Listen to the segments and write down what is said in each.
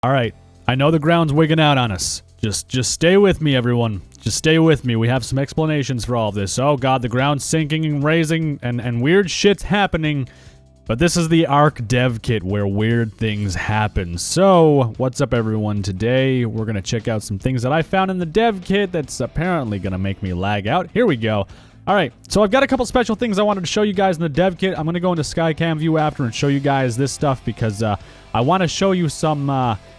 All right, I know the ground's wigging out on us. Just stay with me, everyone. Just stay with me. We have some explanations for all of this. Oh god, the ground's sinking and raising, and weird shit's happening. But this is the ARK dev kit where weird things happen. So, what's up everyone? Today, we're going to check out some things that I found in the dev kit that's apparently going to make me lag out. Here we go. Alright, so I've got a couple special things I wanted to show you guys in the dev kit. I'm going to go into Skycam view after and show you guys this stuff because I want to show you some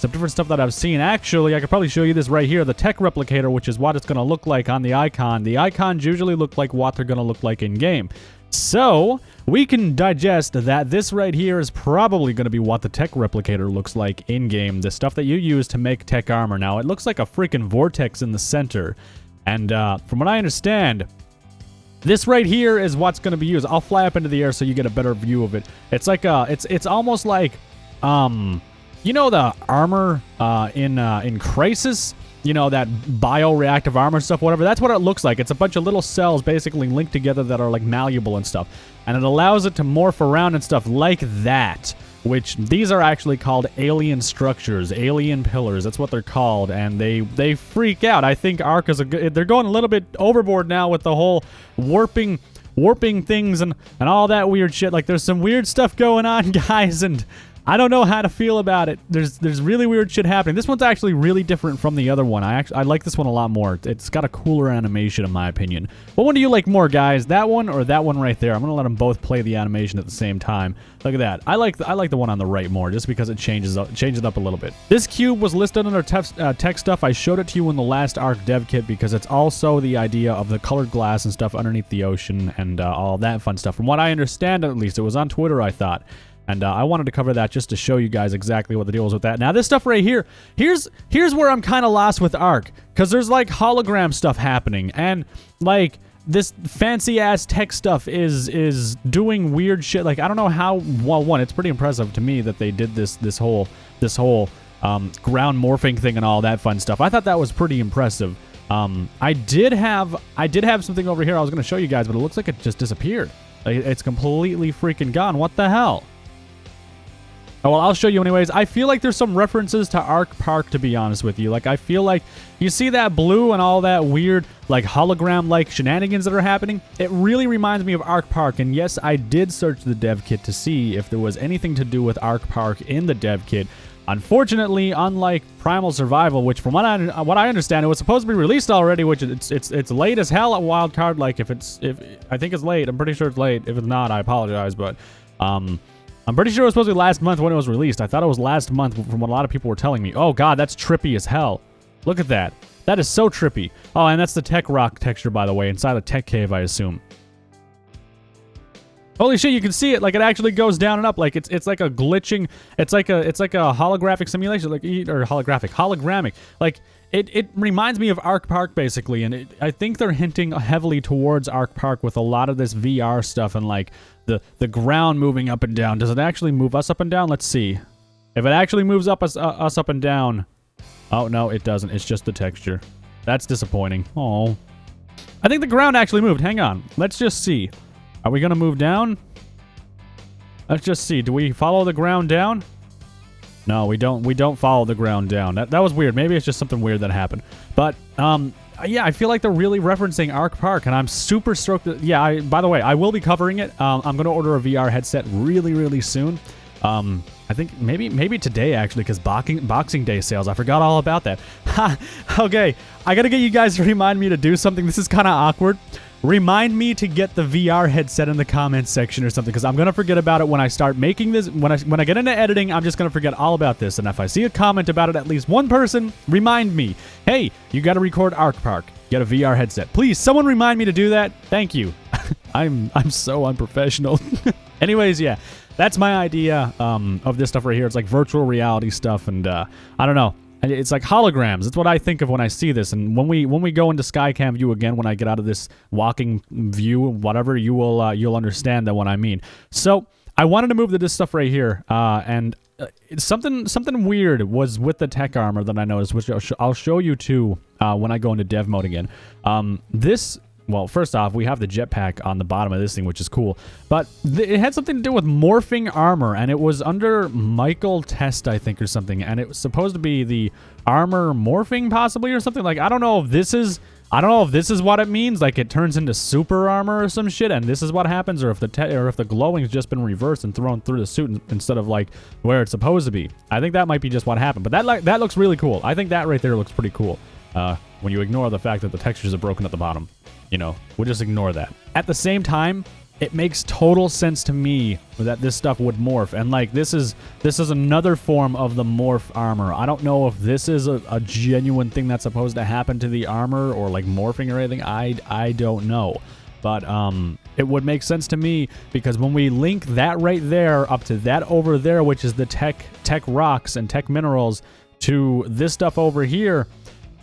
different stuff that I've seen. Actually, I could probably show you this right here, the TEK Replicator, which is what it's going to look like on the icon. The icons usually look like what they're going to look like in-game. So, we can digest that this right here is probably going to be what the TEK Replicator looks like in-game. The stuff that you use to make TEK armor. Now, it looks like a freaking vortex in the center. And from what I understand, this right here is what's going to be used. I'll fly up into the air so you get a better view of it. It's like it's almost like, you know the armor in Crisis? You know, that bioreactive armor stuff, whatever. That's what it looks like. It's a bunch of little cells basically linked together that are like malleable and stuff. And it allows it to morph around and stuff like that. Which, these are actually called alien structures, alien pillars. That's what they're called. And they freak out. I think ARK is they're going a little bit overboard now with the whole warping things and all that weird shit. Like, there's some weird stuff going on, guys, and I don't know how to feel about it. There's really weird shit happening. This one's actually really different from the other one. I like this one a lot more. It's got a cooler animation in my opinion. What one do you like more, guys? That one or that one right there? I'm gonna let them both play the animation at the same time. Look at that. I like the one on the right more, just because it changes it up a little bit. This cube was listed under tech stuff. I showed it to you in the last ARK dev kit because it's also the idea of the colored glass and stuff underneath the ocean and all that fun stuff. From what I understand, at least, it was on Twitter, I thought. And I wanted to cover that just to show you guys exactly what the deal is with that. Now, this stuff right here, here's where I'm kind of lost with ARK. Because there's, like, hologram stuff happening. And, like, this fancy-ass tech stuff is doing weird shit. Like, I don't know how... Well, one, it's pretty impressive to me that they did this whole ground morphing thing and all that fun stuff. I thought that was pretty impressive. I did have something over here I was going to show you guys, but it looks like it just disappeared. Like, it's completely freaking gone. What the hell? Oh, well, I'll show you anyways. I feel like there's some references to ARK Park, to be honest with you. Like, I feel like you see that blue and all that weird, like, hologram-like shenanigans that are happening? It really reminds me of ARK Park, and yes, I did search the dev kit to see if there was anything to do with ARK Park in the dev kit. Unfortunately, unlike Primal Survival, which from what I understand, it was supposed to be released already, which it's late as hell at Wildcard. Like, if I think it's late. I'm pretty sure it's late. If it's not, I apologize, but I'm pretty sure it was supposed to be last month when it was released. I thought it was last month from what a lot of people were telling me. Oh god, that's trippy as hell. Look at that. That is so trippy. Oh, and that's the tech rock texture, by the way, inside a tech cave, I assume. Holy shit, you can see it. Like, it actually goes down and up. Like, it's like a glitching. It's like a holographic simulation, like, or hologramic. Like, it reminds me of ARK Park, basically, and I think they're hinting heavily towards ARK Park with a lot of this VR stuff and, like, the ground moving up and down. Does it actually move us up and down? Let's see. If it actually moves us up and down... Oh, no, it doesn't. It's just the texture. That's disappointing. Oh. I think the ground actually moved. Hang on. Let's just see. Are we going to move down? Let's just see. Do we follow the ground down? No, we don't. We don't follow the ground down. That was weird. Maybe it's just something weird that happened. But, yeah, I feel like they're really referencing ARK Park, and I'm super stoked. Yeah, by the way, I will be covering it. I'm going to order a VR headset really, really soon. I think maybe today, actually, because Boxing Day sales. I forgot all about that. Ha! Okay, I got to get you guys to remind me to do something. This is kind of awkward. Remind me to get the VR headset in the comments section or something, because I'm going to forget about it when I start making this. When I get into editing, I'm just going to forget all about this. And if I see a comment about it, at least one person, remind me. Hey, you got to record ARK Park. Get a VR headset. Please, someone remind me to do that. Thank you. I'm so unprofessional. Anyways, yeah, that's my idea of this stuff right here. It's like virtual reality stuff, and I don't know. It's like holograms. That's what I think of when I see this. And when we go into Skycam view again, when I get out of this walking view, whatever, you'll understand that what I mean. So I wanted to move to this stuff right here, and something weird was with the tech armor that I noticed, which I'll show you too when I go into dev mode again. This well, first off, we have the jetpack on the bottom of this thing, which is cool. But it had something to do with morphing armor, and it was under Michael Test, I think, or something. And it was supposed to be the armor morphing, possibly, or something. Like, I don't know if this is what it means. Like, it turns into super armor or some shit, and this is what happens, or if the glowing's just been reversed and thrown through the suit instead of like where it's supposed to be. I think that might be just what happened. But that looks really cool. I think that right there looks pretty cool. When you ignore the fact that the textures are broken at the bottom. You know, we'll just ignore that. At the same time, it makes total sense to me that this stuff would morph. And like, this is another form of the morph armor. I don't know if this is a genuine thing that's supposed to happen to the armor or like morphing or anything. I don't know. But it would make sense to me because when we link that right there up to that over there, which is the tech rocks and tech minerals, to this stuff over here,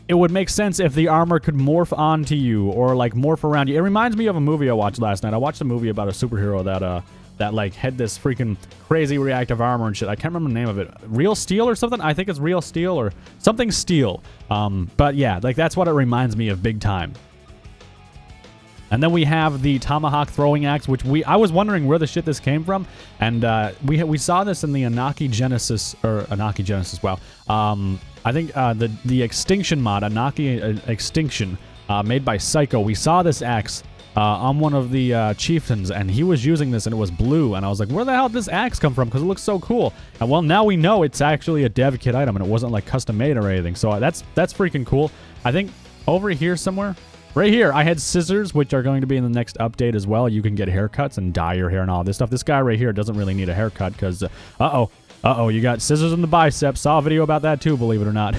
it would make sense if the armor could morph onto you or like morph around you. It reminds me of a movie I watched last night. I watched a movie about a superhero that like had this freaking crazy reactive armor and shit. I can't remember the name of it. Real Steel or something? I think it's Real Steel or something Steel. But yeah, like that's what it reminds me of big time. And then we have the Tomahawk Throwing Axe, which I was wondering where the shit this came from. And we saw this in the Anaki Genesis, wow. I think the Extinction mod, Anaki Extinction, made by Psycho. We saw this axe on one of the chieftains, and he was using this, and it was blue. And I was like, where the hell did this axe come from? Because it looks so cool. And well, now we know it's actually a dev kit item, and it wasn't like custom made or anything. So that's freaking cool. I think over here somewhere. Right here, I had scissors, which are going to be in the next update as well. You can get haircuts and dye your hair and all this stuff. This guy right here doesn't really need a haircut because, you got scissors in the bicep. Saw a video about that too, believe it or not.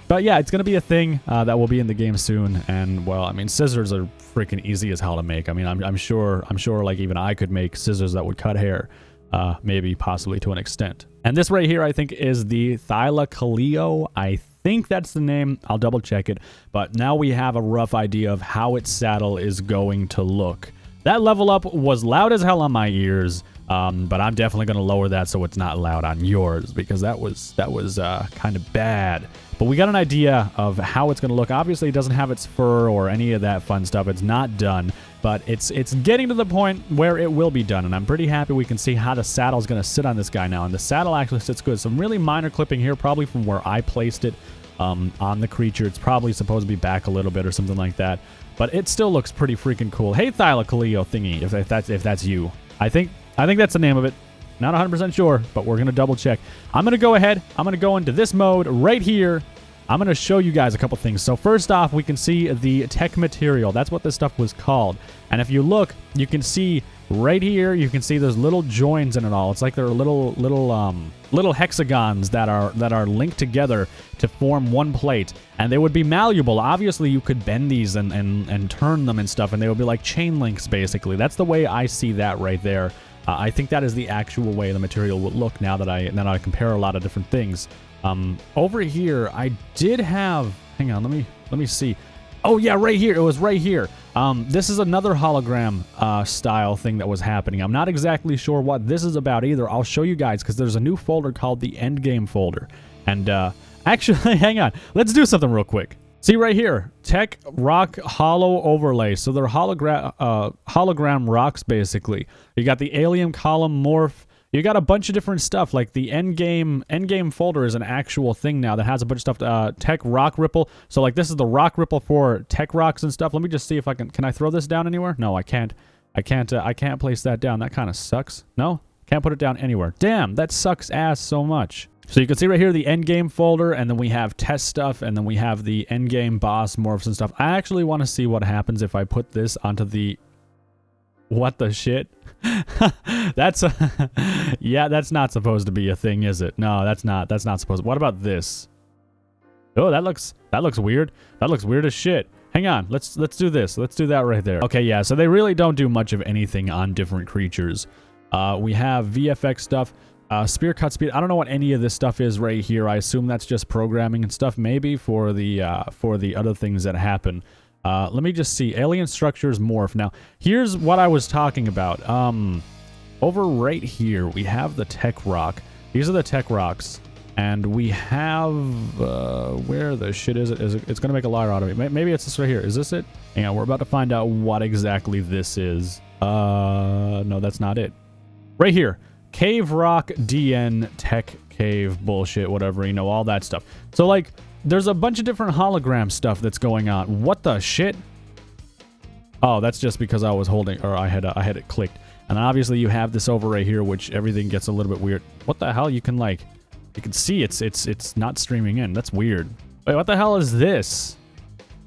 But yeah, it's going to be a thing that will be in the game soon. And well, I mean, scissors are freaking easy as hell to make. I mean, I'm sure like even I could make scissors that would cut hair, maybe possibly to an extent. And this right here, I think, is the Thylacoleo. I think that's the name. I'll double check it. But now we have a rough idea of how its saddle is going to look. That level up was loud as hell on my ears, but I'm definitely going to lower that so it's not loud on yours because that was kind of bad. But we got an idea of how it's going to look. Obviously, it doesn't have its fur or any of that fun stuff. It's not done, but it's getting to the point where it will be done, and I'm pretty happy we can see how the saddle's going to sit on this guy now. And the saddle actually sits good. Some really minor clipping here, probably from where I placed it on the creature. It's probably supposed to be back a little bit or something like that, but it still looks pretty freaking cool. Hey, Thylacoleo thingy, if that's you. I think that's the name of it. Not 100% sure, but we're going to double check. I'm going to go ahead. I'm going to go into this mode right here. I'm going to show you guys a couple things. So first off, we can see the tech material. That's what this stuff was called. And if you look, you can see right here, you can see there's little joins in it all. It's like there are little hexagons that are linked together to form one plate. And they would be malleable. Obviously, you could bend these and turn them and stuff, and they would be like chain links, basically. That's the way I see that right there. I think that is the actual way the material will look now that I compare a lot of different things. Over here, I did have... Hang on, let me see. Oh, yeah, right here. It was right here. This is another hologram style thing that was happening. I'm not exactly sure what this is about either. I'll show you guys because there's a new folder called the Endgame folder. And actually, hang on. Let's do something real quick. See right here, Tech Rock Hollow Overlay. So they're hologram rocks, basically. You got the Alien Column Morph. You got a bunch of different stuff, like the Endgame folder is an actual thing now that has a bunch of stuff. Tech Rock Ripple. So like this is the rock ripple for tech rocks and stuff. Let me just see if I can I throw this down anywhere? No, I can't. I can't place that down. That kind of sucks. No? Can't put it down anywhere. Damn, that sucks ass so much. So you can see right here the endgame folder, and then we have test stuff, and then we have the endgame boss morphs and stuff. I actually want to see what happens if I put this onto the... What the shit? That's yeah, that's not supposed to be a thing, is it? No, that's not supposed to. What about this? Oh, that looks weird. That looks weird as shit. Hang on, let's do this. Let's do that right there. Okay, yeah, so they really don't do much of anything on different creatures. We have VFX stuff. Spear cut speed. I don't know what any of this stuff is right here. I assume that's just programming and stuff, maybe for the other things that happen. Let me just see. Alien structures morph. Now, here's what I was talking about. Over right here, we have the tech rock. These are the tech rocks. And we have, where the shit is it? It's gonna make a liar out of me. Maybe it's this right here. Is this it? Hang on, we're about to find out what exactly this is. No, that's not it. Right here. Cave Rock DN Tech Cave bullshit, whatever, you know, all that stuff. So, like, there's a bunch of different hologram stuff that's going on. What the shit? Oh, that's just because I was holding, or I had it clicked. And then obviously you have this over right here, which everything gets a little bit weird. What the hell? You can, like, you can see it's not streaming in. That's weird. Wait, what the hell is this?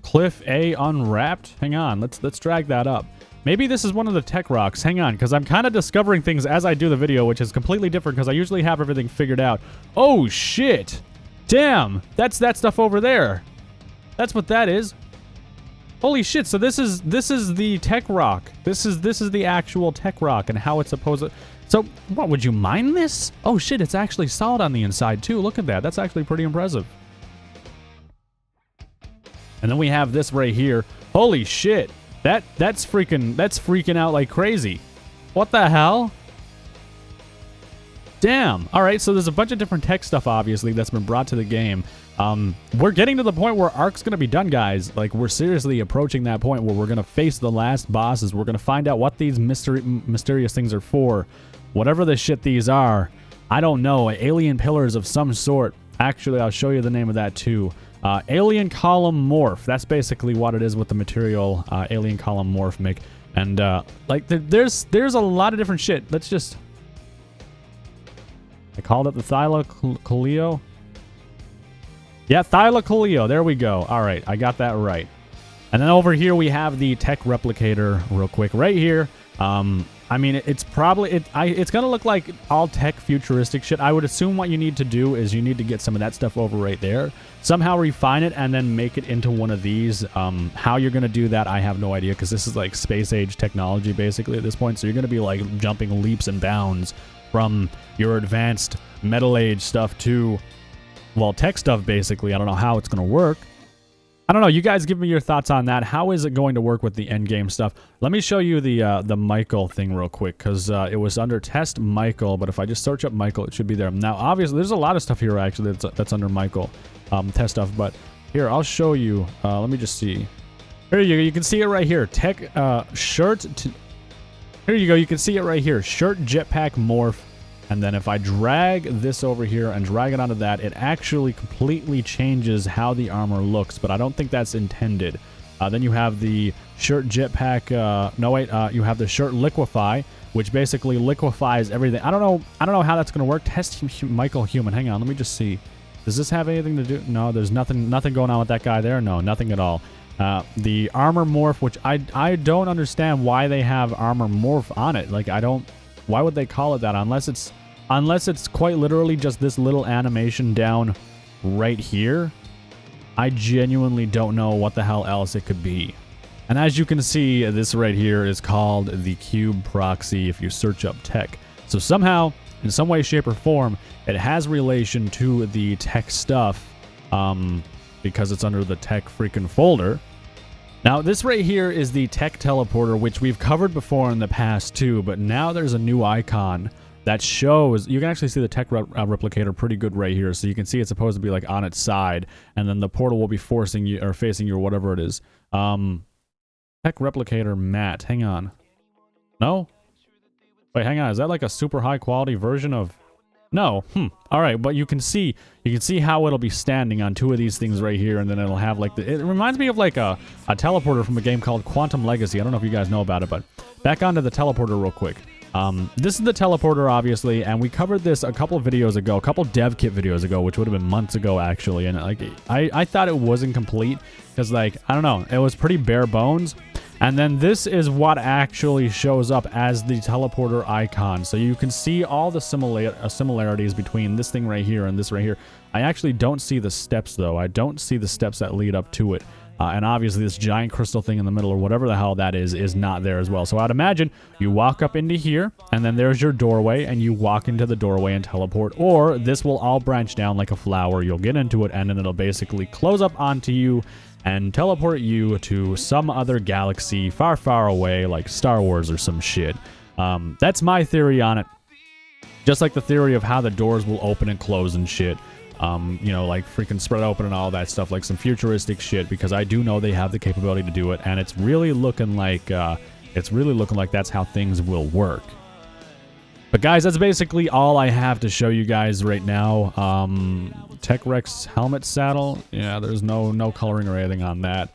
Cliff A unwrapped? Hang on, let's drag that up. Maybe this is one of the tech rocks. Hang on, because I'm kind of discovering things as I do the video, which is completely different because I usually have everything figured out. Oh, shit. Damn, that's that stuff over there. That's what that is. Holy shit, so this is the tech rock. This is the actual tech rock and how it's supposed to... So, what, would you mine this? Oh shit, it's actually solid on the inside too. Look at that. That's actually pretty impressive. And then we have this right here. Holy shit. That's freaking out like crazy. What the hell? Damn. All right, so there's a bunch of different tech stuff obviously that's been brought to the game. We're getting to the point where ARK's gonna be done, guys. Like, we're seriously approaching that point where we're gonna face the last bosses. We're gonna find out what these mysterious things are for. Whatever the shit these are, I don't know. Alien pillars of some sort. Actually, I'll show you the name of that too. Alien column morph. That's basically what it is with the material alien column morph make. And like there's a lot of different shit. Let's just... I called it the Thylacoleo. Yeah, Thylacoleo. There we go. All right, I got that right. And then over here we have the TEK Replicator real quick right here. I mean, it's probably... it's going to look like all tech futuristic shit. I would assume what you need to do is you need to get some of that stuff over right there. Somehow refine it and then make it into one of these. How you're going to do that, I have no idea, because this is like space age technology basically at this point. So you're going to be like jumping leaps and bounds from your advanced metal age stuff to, well, tech stuff basically. I don't know how it's going to work. I don't know. You guys give me your thoughts on that. How is it going to work with the end game stuff? Let me show you the Michael thing real quick, because it was under test Michael, but if I just search up Michael, it should be there. Now, obviously, there's a lot of stuff here actually that's under Michael test stuff, but here, I'll show you. Let me just see. Here you go. You can see it right here. Tech shirt. Here you go. You can see it right here. Shirt jetpack morph. And then if I drag this over here and drag it onto that, it actually completely changes how the armor looks, but I don't think that's intended. Then you have the shirt jetpack, you have the shirt liquefy, which basically liquefies everything. I don't know how that's going to work. Test Michael Human. Hang on, let me just see. Does this have anything to do? No, there's nothing going on with that guy there. No, nothing at all. The armor morph, which I don't understand why they have armor morph on it. Like, why would they call it that unless it's quite literally just this little animation down right here? I genuinely don't know what the hell else it could be. And as you can see, this right here is called the cube proxy if you search up tech. So somehow, in some way, shape, or form, it has relation to the tech stuff because it's under the tech freaking folder. Now, this right here is the tech teleporter, which we've covered before in the past too, but now there's a new icon that shows... You can actually see the tech replicator pretty good right here, so you can see it's supposed to be like on its side, and then the portal will be forcing you, or facing you, or whatever it is. Tech replicator matte. Hang on. No? Wait, hang on. Is that like a super high quality version of... No. All right, but you can see how it'll be standing on two of these things right here, and then it'll have like it reminds me of like a teleporter from a game called Quantum Legacy. I don't know if you guys know about it, but back onto the teleporter real quick. This is the teleporter, obviously, and we covered this a couple of videos ago, a couple dev kit videos ago, which would have been months ago actually, and like I thought it wasn't complete because, like, I don't know, it was pretty bare bones. And then this is what actually shows up as the teleporter icon. So you can see all the similarities between this thing right here and this right here. I actually don't see the steps, though. I don't see the steps that lead up to it. And obviously this giant crystal thing in the middle, or whatever the hell that is not there as well. So I'd imagine you walk up into here, and then there's your doorway, and you walk into the doorway and teleport. Or this will all branch down like a flower. You'll get into it, and then it'll basically close up onto you and teleport you to some other galaxy far, far away, like Star Wars or some shit. That's my theory on it. Just like the theory of how the doors will open and close and shit. you know, like freaking spread open and all that stuff, like some futuristic shit, because I do know they have the capability to do it, and it's really looking like that's how things will work. But guys, that's basically all I have to show you guys right now. TEK Rex helmet saddle. Yeah, there's no coloring or anything on that.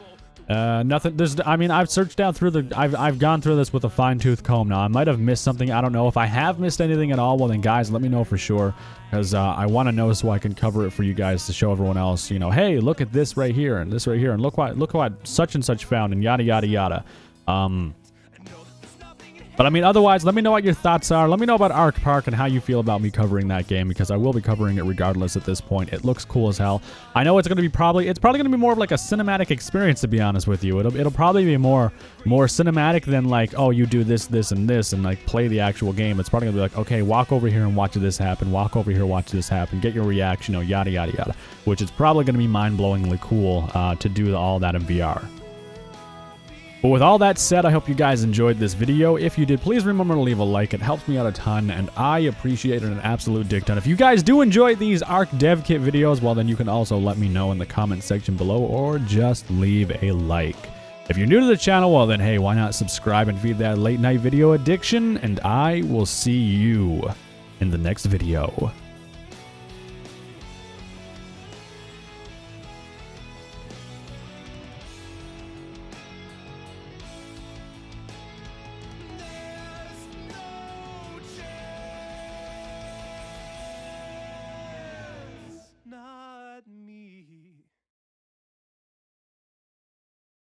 Nothing. I mean, I've searched down through I've gone through this with a fine-tooth comb. Now, I might have missed something. I don't know. If I have missed anything at all, well then, guys, let me know for sure, because I want to know so I can cover it for you guys to show everyone else. You know, hey, look at this right here and this right here, and look what such and such found, and yada yada yada. But I mean, otherwise, let me know what your thoughts are. Let me know about ARK Park and how you feel about me covering that game, because I will be covering it regardless at this point. It looks cool as hell. I know it's going to be probably going to be more of like a cinematic experience, to be honest with you. It'll probably be more cinematic than like, oh, you do this, this, and this, and like play the actual game. It's probably going to be like, okay, walk over here and watch this happen. Walk over here, watch this happen. Get your reaction, you know, yada, yada, yada. Which is probably going to be mind-blowingly cool to do all that in VR. But with all that said, I hope you guys enjoyed this video. If you did, please remember to leave a like. It helps me out a ton, and I appreciate it an absolute dick ton. If you guys do enjoy these ARK Dev Kit videos, well, then you can also let me know in the comment section below, or just leave a like. If you're new to the channel, well then, hey, why not subscribe and feed that late night video addiction, and I will see you in the next video.